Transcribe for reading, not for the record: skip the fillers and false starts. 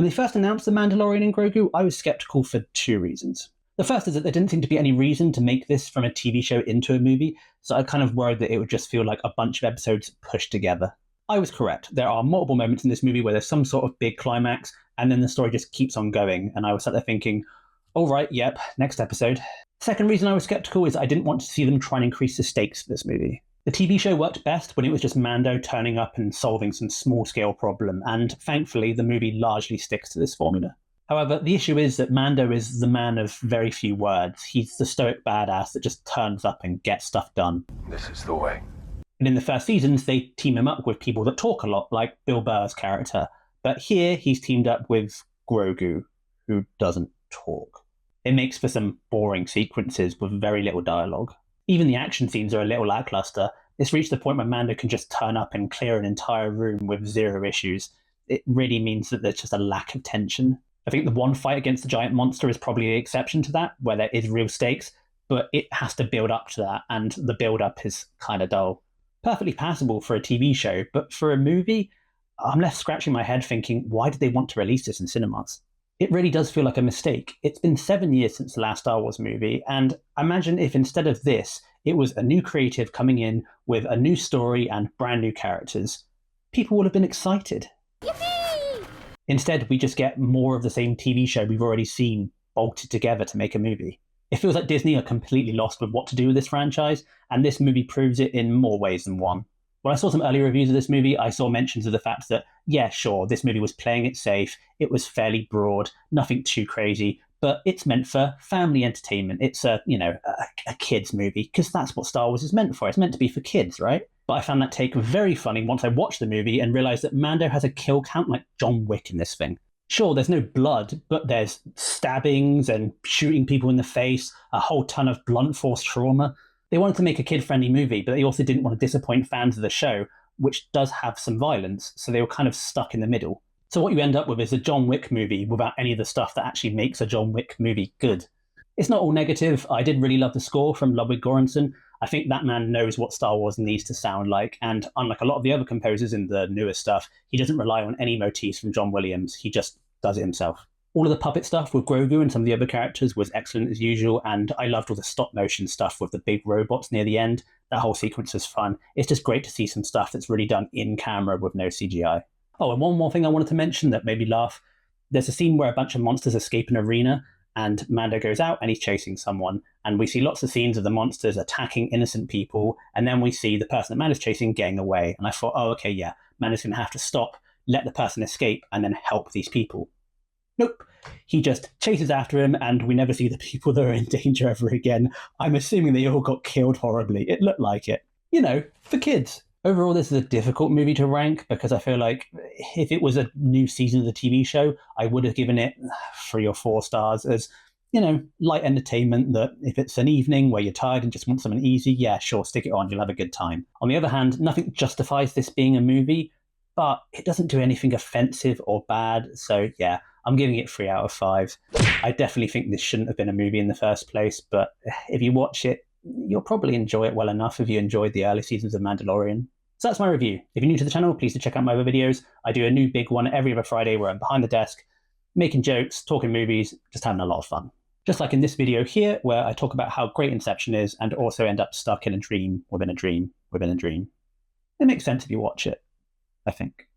When they first announced The Mandalorian and Grogu, I was skeptical for two reasons. The first is that there didn't seem to be any reason to make this from a TV show into a movie, so I kind of worried that it would just feel like a bunch of episodes pushed together. I was correct. There are multiple moments in this movie where there's some sort of big climax, and then the story just keeps on going, and I was sat there thinking, all right, yep, next episode. Second reason I was skeptical is I didn't want to see them try and increase the stakes for this movie. The TV show worked best when it was just Mando turning up and solving some small-scale problem, and thankfully the movie largely sticks to this formula. However, the issue is that Mando is the man of very few words. He's the stoic badass that just turns up and gets stuff done. This is the way. And in the first seasons, they team him up with people that talk a lot, like Bill Burr's character. But here, he's teamed up with Grogu, who doesn't talk. It makes for some boring sequences with very little dialogue. Even the action scenes are a little lackluster. It's reached the point where Mando can just turn up and clear an entire room with zero issues. It really means that there's just a lack of tension. I think the one fight against the giant monster is probably the exception to that, where there is real stakes, but it has to build up to that, and the build-up is kind of dull. Perfectly passable for a TV show, but for a movie, I'm left scratching my head thinking, why did they want to release this in cinemas? It really does feel like a mistake. It's been 7 years since the last Star Wars movie, and imagine if instead of this, it was a new creative coming in with a new story and brand new characters. People would have been excited. Yippee! Instead, we just get more of the same TV show we've already seen bolted together to make a movie. It feels like Disney are completely lost with what to do with this franchise, and this movie proves it in more ways than one. When I saw some early reviews of this movie, I saw mentions of the fact that, yeah, sure, this movie was playing it safe, it was fairly broad, nothing too crazy, but it's meant for family entertainment. It's a kid's movie, because that's what Star Wars is meant for. It's meant to be for kids, right? But I found that take very funny once I watched the movie and realised that Mando has a kill count like John Wick in this thing. Sure, there's no blood, but there's stabbings and shooting people in the face, a whole ton of blunt force trauma. They wanted to make a kid-friendly movie, but they also didn't want to disappoint fans of the show, which does have some violence, so they were kind of stuck in the middle. So what you end up with is a John Wick movie without any of the stuff that actually makes a John Wick movie good. It's not all negative. I did really love the score from Ludwig Göransson. I think that man knows what Star Wars needs to sound like, and unlike a lot of the other composers in the newer stuff, he doesn't rely on any motifs from John Williams. He just does it himself. All of the puppet stuff with Grogu and some of the other characters was excellent as usual, and I loved all the stop-motion stuff with the big robots near the end. That whole sequence was fun. It's just great to see some stuff that's really done in camera with no CGI. Oh, and one more thing I wanted to mention that made me laugh. There's a scene where a bunch of monsters escape an arena, and Mando goes out and he's chasing someone, and we see lots of scenes of the monsters attacking innocent people, and then we see the person that Mando's chasing getting away, and I thought, oh, okay, yeah, Mando's going to have to stop, let the person escape, and then help these people. Nope. He just chases after him, and we never see the people that are in danger ever again. I'm assuming they all got killed horribly. It looked like it. You know, for kids. Overall, this is a difficult movie to rank because I feel like if it was a new season of the TV show, I would have given it 3 or 4 stars as, you know, light entertainment that if it's an evening where you're tired and just want something easy, yeah, sure, stick it on, you'll have a good time. On the other hand, nothing justifies this being a movie, but it doesn't do anything offensive or bad, so yeah, I'm giving it 3 out of 5. I definitely think this shouldn't have been a movie in the first place, but if you watch it, you'll probably enjoy it well enough if you enjoyed the early seasons of Mandalorian. So that's my review. If you're new to the channel, please do check out my other videos. I do a new big one every other Friday where I'm behind the desk, making jokes, talking movies, just having a lot of fun. Just like in this video here, where I talk about how great Inception is and also end up stuck in a dream within a dream within a dream. It makes sense if you watch it, I think.